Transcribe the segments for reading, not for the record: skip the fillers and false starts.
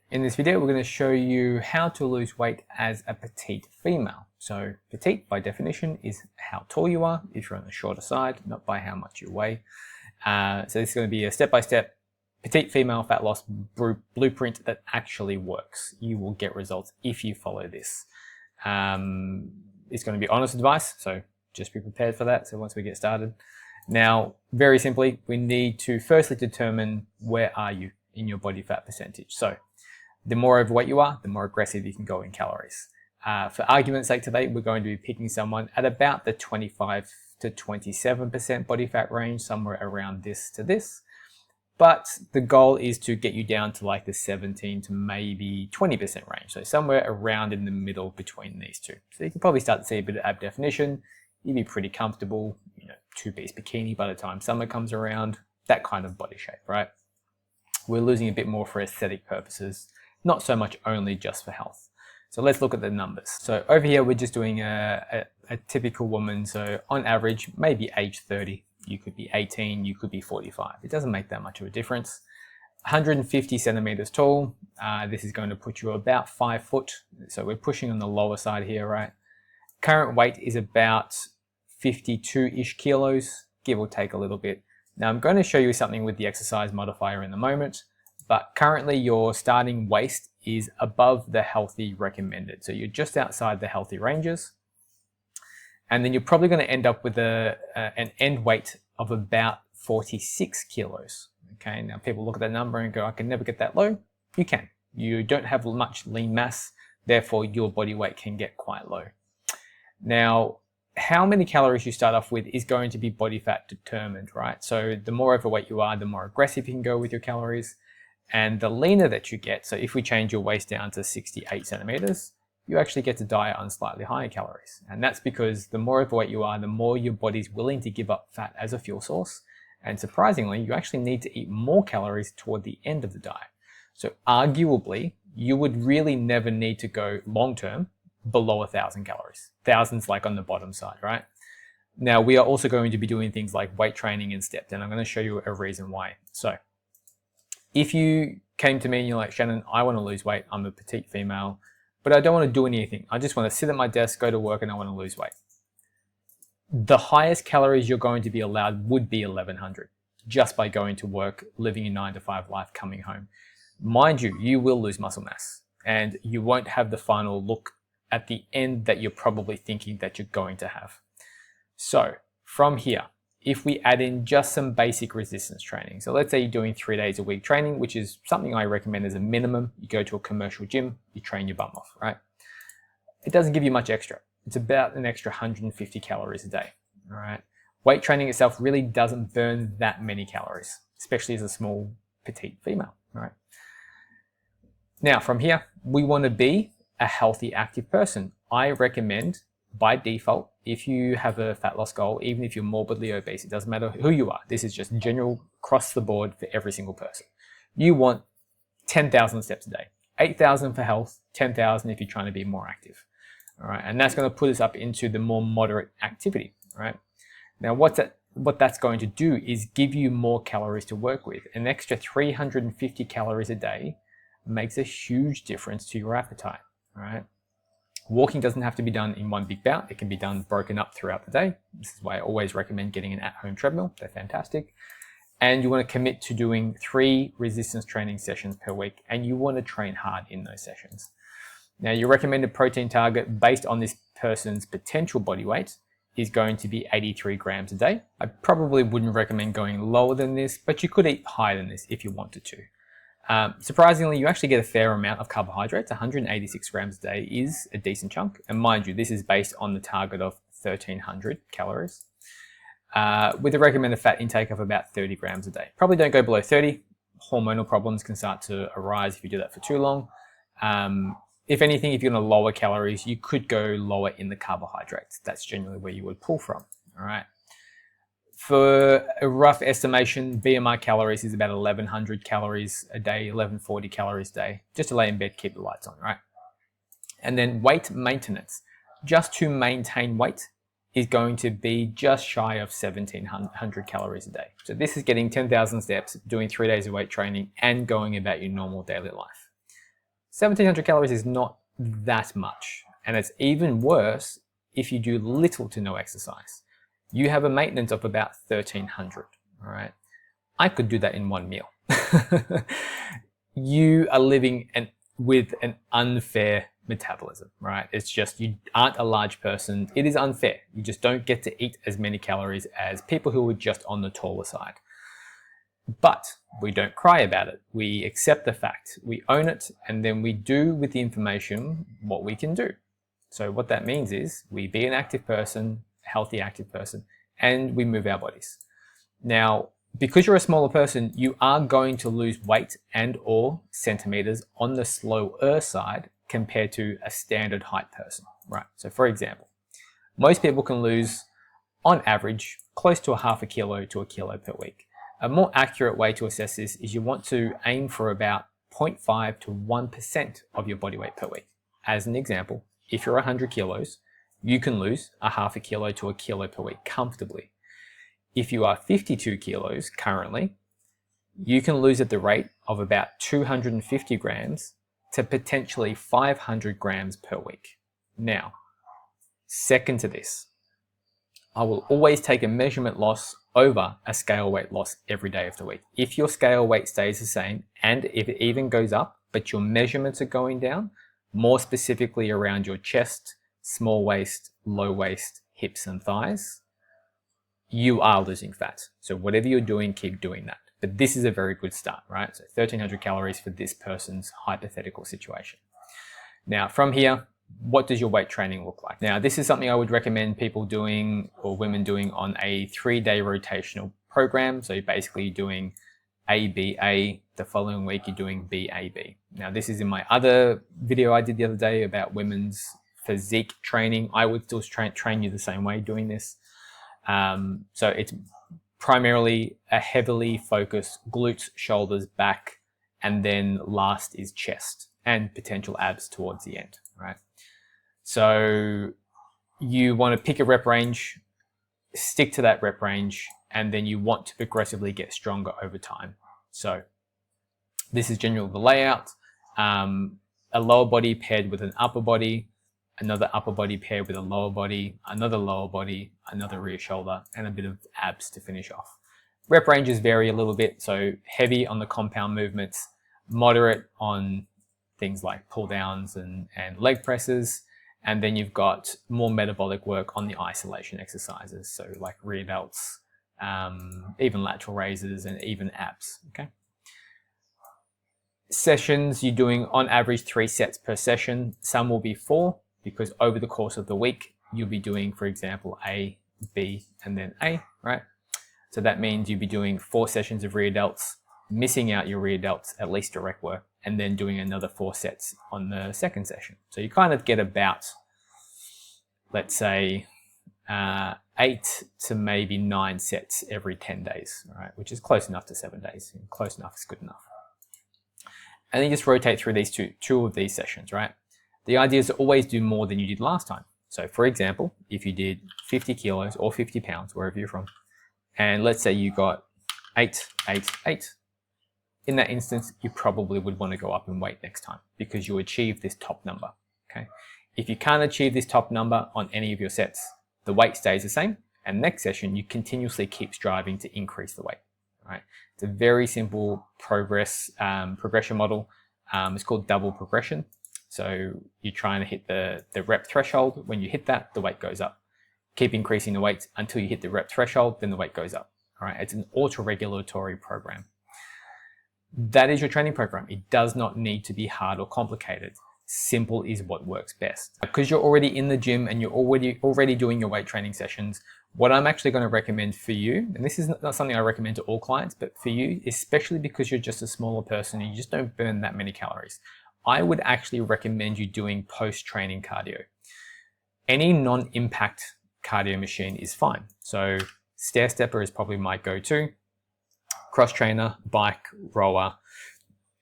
In this video, we're going to show you how to lose weight as a petite female. So petite, by definition, is how tall you are if you're on the shorter side, not by how much you weigh. So this is going to be a step-by-step petite female fat loss blueprint that actually works. You will get results if you follow this. It's going to be honest advice, so just be prepared for that. So once we get started. Now, very simply, we need to firstly determine where are you in your body fat percentage. So the more overweight you are, the more aggressive you can go in calories. For argument's sake today, we're going to be picking someone at about the 25 to 27% body fat range, somewhere around this to this. But the goal is to get you down to like the 17 to maybe 20% range. So somewhere around in the middle between these two. So you can probably start to see a bit of ab definition. You'd be pretty comfortable, two-piece bikini by the time summer comes around, that kind of body shape, right? We're losing a bit more for aesthetic purposes, not so much only just for health. So let's look at the numbers. So over here, we're just doing a typical woman. So on average, maybe age 30, you could be 18, you could be 45. It doesn't make that much of a difference. 150 centimeters tall. This is going to put you about 5 foot. So we're pushing on the lower side here, right? Current weight is about 52-ish kilos, give or take a little bit. Now I'm going to show you something with the exercise modifier in a moment, but currently your starting waist is above the healthy recommended. So you're just outside the healthy ranges. And then you're probably going to end up with an end weight of about 46 kilos. Okay, now people look at that number and go, I can never get that low. You can. You don't have much lean mass, therefore your body weight can get quite low. Now, how many calories you start off with is going to be body fat determined, right? So the more overweight you are, the more aggressive you can go with your calories. And the leaner that you get, so if we change your waist down to 68 centimeters, you actually get to diet on slightly higher calories. And that's because the more overweight you are, the more your body's willing to give up fat as a fuel source. And surprisingly, you actually need to eat more calories toward the end of the diet. So arguably, you would really never need to go long-term below 1,000 calories. Thousands like on the bottom side, right? Now, we are also going to be doing things like weight training and stepped, and I'm going to show you a reason why. So if you came to me and you're like, Shannon, I want to lose weight. I'm a petite female, but I don't want to do anything. I just want to sit at my desk, go to work, and I want to lose weight. The highest calories you're going to be allowed would be 1,100 just by going to work, living a 9-to-5 life, coming home. Mind you, you will lose muscle mass and you won't have the final look at the end that you're probably thinking that you're going to have. So from here, if we add in just some basic resistance training, so let's say you're doing 3 days a week training, which is something I recommend as a minimum. You go to a commercial gym, you train your bum off, right? It doesn't give you much extra. It's about an extra 150 calories a day, all right? Weight training itself really doesn't burn that many calories, especially as a small, petite female, all right? Now, from here, we want to be a healthy, active person. I recommend, by default, if you have a fat loss goal, even if you're morbidly obese, it doesn't matter who you are. This is just general across the board for every single person. You want 10,000 steps a day, 8,000 for health, 10,000 if you're trying to be more active. All right, and that's going to put us up into the more moderate activity. Right. Now, what that's going to do is give you more calories to work with. An extra 350 calories a day makes a huge difference to your appetite. Right? Walking doesn't have to be done in one big bout. It can be done broken up throughout the day. This is why I always recommend getting an at-home treadmill. They're fantastic. And you want to commit to doing 3 resistance training sessions per week, and you want to train hard in those sessions. Now, your recommended protein target based on this person's potential body weight is going to be 83 grams a day. I probably wouldn't recommend going lower than this, but you could eat higher than this if you wanted to. Surprisingly, you actually get a fair amount of carbohydrates. 186 grams a day is a decent chunk. And mind you, this is based on the target of 1,300 calories with a recommended fat intake of about 30 grams a day. Probably don't go below 30. Hormonal problems can start to arise if you do that for too long. If anything, if you're going to lower calories, you could go lower in the carbohydrates. That's generally where you would pull from. All right. For a rough estimation, BMI calories is about 1,100 calories a day, 1,140 calories a day, just to lay in bed, keep the lights on, right? And then weight maintenance, just to maintain weight, is going to be just shy of 1,700 calories a day. So this is getting 10,000 steps, doing 3 days of weight training, and going about your normal daily life. 1700 calories is not that much. And it's even worse if you do little to no exercise. You have a maintenance of about 1300, all right? I could do that in one meal. You are living with an unfair metabolism, right? It's just you aren't a large person. It is unfair. You just don't get to eat as many calories as people who are just on the taller side. But we don't cry about it. We accept the fact, we own it, and then we do with the information what we can do. So what that means is we be an active person, healthy active person, and we move our bodies. Now, because you're a smaller person, you are going to lose weight and or centimeters on the slower side compared to a standard height person, right? So for example, most people can lose on average close to a half a kilo to a kilo per week. A more accurate way to assess this is you want to aim for about 0.5 to 1% of your body weight per week. As an example, if you're 100 kilos, you can lose a half a kilo to a kilo per week comfortably. If you are 52 kilos currently, you can lose at the rate of about 250 grams to potentially 500 grams per week. Now, second to this, I will always take a measurement loss over a scale weight loss every day of the week. If your scale weight stays the same, and if it even goes up, but your measurements are going down, more specifically around your chest, small waist, low waist, hips and thighs, you are losing fat. So whatever you're doing, keep doing that. But this is a very good start, right? So 1300 calories for this person's hypothetical situation. Now from here, what does your weight training look like? Now, this is something I would recommend people doing or women doing on a 3-day rotational program. So you're basically doing ABA, the following week you're doing BAB. Now, this is in my other video I did the other day about women's physique training. I would still train you the same way doing this. So it's primarily a heavily focused glutes, shoulders, back, and then last is chest and potential abs towards the end, right? So you want to pick a rep range, stick to that rep range, and then you want to progressively get stronger over time. So this is generally the layout. A lower body paired with an upper body, another upper body paired with a lower body, another lower body, another rear shoulder, and a bit of abs to finish off. Rep ranges vary a little bit, so heavy on the compound movements, moderate on things like pull downs and leg presses, and then you've got more metabolic work on the isolation exercises, so like rear delts, even lateral raises, and even abs, okay? Sessions, you're doing on average 3 sets per session. Some will be 4, because over the course of the week, you'll be doing, for example, A, B, and then A, right? So that means you'll be doing 4 sessions of rear delts, missing out your rear delts, at least direct work, and then doing another 4 sets on the second session. So you kind of get about, let's say, 8 to maybe 9 sets every 10 days, right? Which is close enough to 7 days. Close enough is good enough. And then you just rotate through these two of these sessions, right? The idea is to always do more than you did last time. So for example, if you did 50 kilos or 50 pounds, wherever you're from, and let's say you got 8, 8, 8, in that instance, you probably would want to go up in weight next time because you achieved this top number, okay? If you can't achieve this top number on any of your sets, the weight stays the same, and next session, you continuously keep striving to increase the weight, right? It's a very simple progression model. It's called double progression. So you're trying to hit the rep threshold. When you hit that, the weight goes up. Keep increasing the weight until you hit the rep threshold, then the weight goes up, all right? It's an auto-regulatory program. That is your training program. It does not need to be hard or complicated. Simple is what works best. Because you're already in the gym and you're already doing your weight training sessions, what I'm actually going to recommend for you, and this is not something I recommend to all clients, but for you, especially because you're just a smaller person and you just don't burn that many calories, I would actually recommend you doing post-training cardio. Any non-impact cardio machine is fine. So stair stepper is probably my go-to. Cross trainer, bike, rower,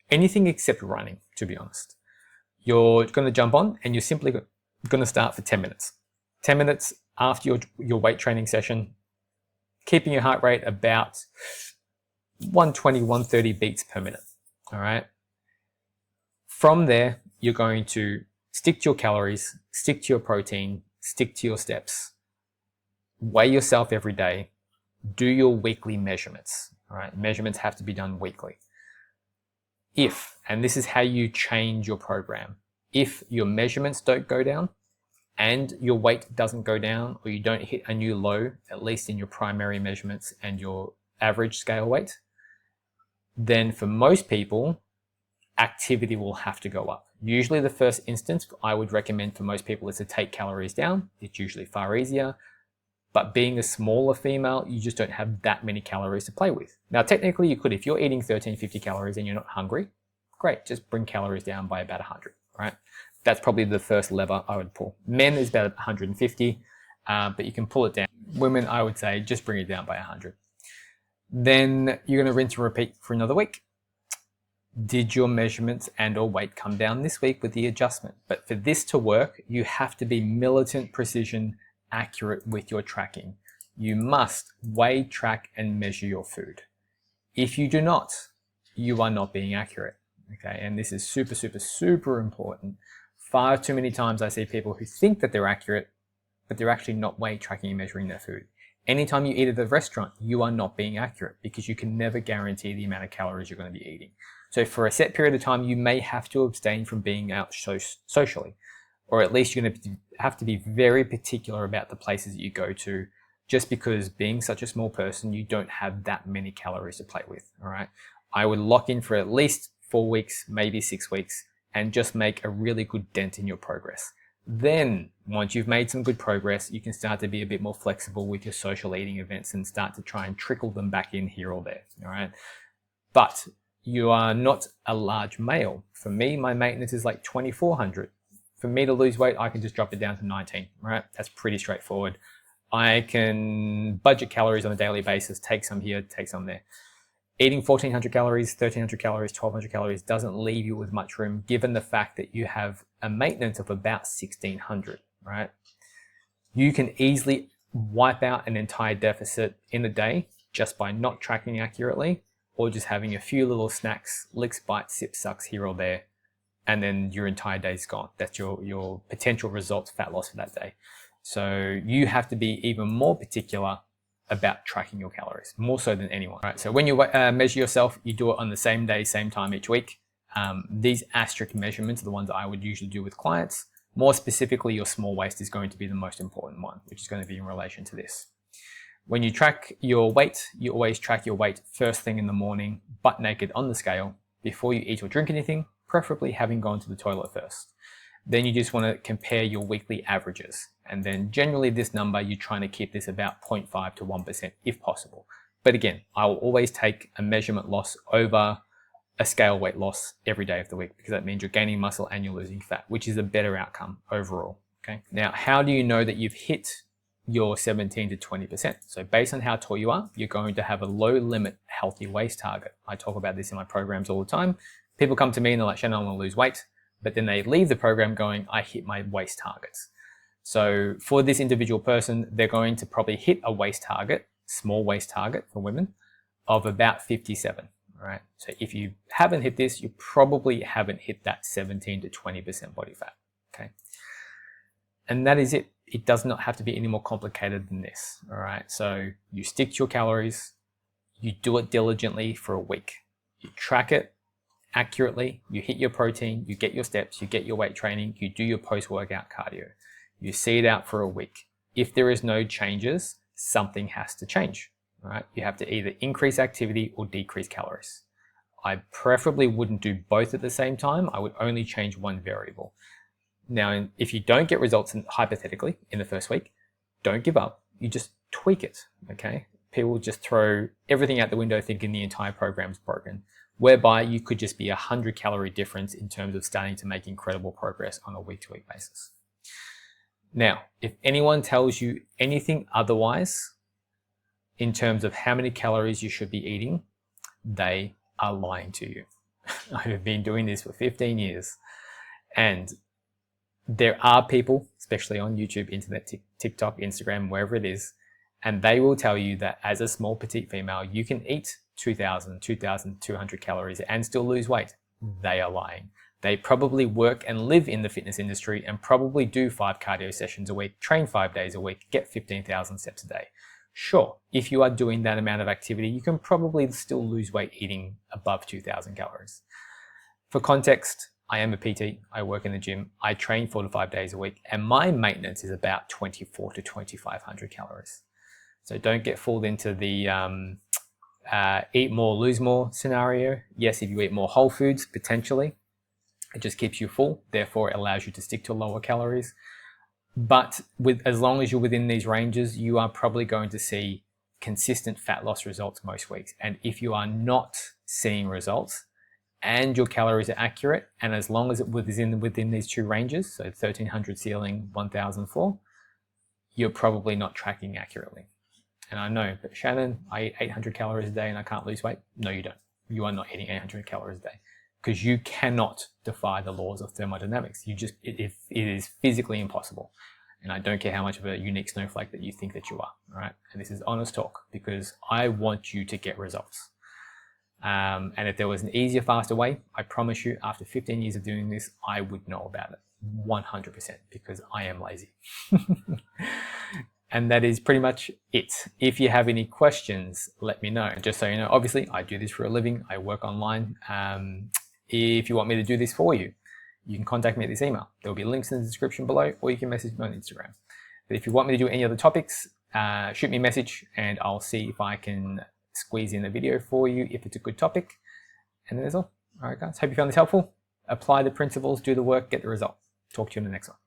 anything except running, to be honest. You're going to jump on and you're simply going to start for 10 minutes. 10 minutes after your weight training session, keeping your heart rate about 120, 130 beats per minute, all right? From there, you're going to stick to your calories, stick to your protein, stick to your steps, weigh yourself every day, do your weekly measurements. All right, measurements have to be done weekly. If, and this is how you change your program, if your measurements don't go down and your weight doesn't go down, or you don't hit a new low, at least in your primary measurements and your average scale weight, then for most people, activity will have to go up. Usually the first instance I would recommend for most people is to take calories down. It's usually far easier. But being a smaller female, you just don't have that many calories to play with. Now, technically you could, if you're eating 1350 calories and you're not hungry, great, just bring calories down by about 100, right? That's probably the first lever I would pull. Men is about 150, but you can pull it down. Women, I would say, just bring it down by 100. Then you're gonna rinse and repeat for another week. Did your measurements and or weight come down this week with the adjustment? But for this to work, you have to be militant precision accurate with your tracking. You must weigh, track, and measure your food. If you do not, you are not being accurate. Okay, and this is super, super, super important. Far too many times I see people who think that they're accurate, but they're actually not weigh, tracking, and measuring their food. Anytime you eat at a restaurant, you are not being accurate because you can never guarantee the amount of calories you're going to be eating. So for a set period of time, you may have to abstain from being out socially, or at least you're going to have to be very particular about the places that you go to, just because being such a small person, you don't have that many calories to play with, all right? I would lock in for at least 4 weeks, maybe 6 weeks, and just make a really good dent in your progress. Then, once you've made some good progress, you can start to be a bit more flexible with your social eating events and start to try and trickle them back in here or there, all right? But you are not a large male. For me, my maintenance is like 2,400. For me to lose weight, I can just drop it down to 19, right? That's pretty straightforward. I can budget calories on a daily basis, take some here, take some there. Eating 1,400 calories, 1,300 calories, 1,200 calories doesn't leave you with much room, given the fact that you have a maintenance of about 1,600, right? You can easily wipe out an entire deficit in a day just by not tracking accurately, or just having a few little snacks, licks, bites, sips, sucks here or there, and then your entire day's gone. That's your potential results fat loss for that day. So you have to be even more particular about tracking your calories, more so than anyone. Right, so when you measure yourself, you do it on the same day, same time each week. These asterisk measurements are the ones I would usually do with clients. More specifically, your small waist is going to be the most important one, which is going to be in relation to this. When you track your weight, you always track your weight first thing in the morning, butt naked on the scale, before you eat or drink anything, preferably having gone to the toilet first. Then you just want to compare your weekly averages. And then generally this number, you're trying to keep this about 0.5 to 1% if possible. But again, I will always take a measurement loss over a scale weight loss every day of the week, because that means you're gaining muscle and you're losing fat, which is a better outcome overall. Okay. Now, how do you know that you've hit your 17 to 20%? So based on how tall you are, you're going to have a low limit healthy waist target. I talk about this in my programs all the time. People come to me and they're like, Shannon, I want to lose weight. But then they leave the program going, I hit my waist targets. So for this individual person, they're going to probably hit a waist target, small waist target for women, of about 57, right? So if you haven't hit this, you probably haven't hit that 17 to 20% body fat, okay? And that is it. It does not have to be any more complicated than this, all right? So you stick to your calories, you do it diligently for a week, you track it accurately, you hit your protein, you get your steps, you get your weight training, you do your post-workout cardio. You see it out for a week. If there is no changes, something has to change, right? You have to either increase activity or decrease calories. I preferably wouldn't do both at the same time. I would only change one variable. Now, if you don't get results hypothetically in the first week, don't give up. You just tweak it, okay? People just throw everything out the window thinking the entire program's broken, whereby you could just be 100 calorie difference in terms of starting to make incredible progress on a week-to-week basis. Now, if anyone tells you anything otherwise in terms of how many calories you should be eating, they are lying to you. I have been doing this for 15 years, and there are people, especially on YouTube, internet, TikTok, Instagram, wherever it is, and they will tell you that as a small petite female, you can eat 2,000, 2,200 calories and still lose weight. They are lying. They probably work and live in the fitness industry and probably do 5 cardio sessions a week, train 5 days a week, get 15,000 steps a day. Sure, if you are doing that amount of activity, you can probably still lose weight eating above 2,000 calories. For context, I am a PT, I work in the gym, I train 4 to 5 days a week, and my maintenance is about 24 to 2,500 calories. So don't get fooled into the eat more, lose more scenario. Yes, if you eat more whole foods, potentially, it just keeps you full, therefore it allows you to stick to lower calories. But as long as you're within these ranges, you are probably going to see consistent fat loss results most weeks. And if you are not seeing results and your calories are accurate, and as long as it was within these 2 ranges, so 1,300 ceiling, 1,000 floor, you're probably not tracking accurately. And I know, but Shannon, I eat 800 calories a day and I can't lose weight. No, you don't. You are not eating 800 calories a day because you cannot defy the laws of thermodynamics. It is physically impossible. And I don't care how much of a unique snowflake that you think that you are, all right? And this is honest talk because I want you to get results. And if there was an easier, faster way, I promise you, after 15 years of doing this, I would know about it 100% because I am lazy. And that is pretty much it. If you have any questions, let me know. Just so you know, obviously, I do this for a living. I work online. If you want me to do this for you, you can contact me at this email. There will be links in the description below, or you can message me on Instagram. But if you want me to do any other topics, shoot me a message and I'll see if I can squeeze in a video for you if it's a good topic. And that's all. All right, guys. Hope you found this helpful. Apply the principles, do the work, get the result. Talk to you in the next one.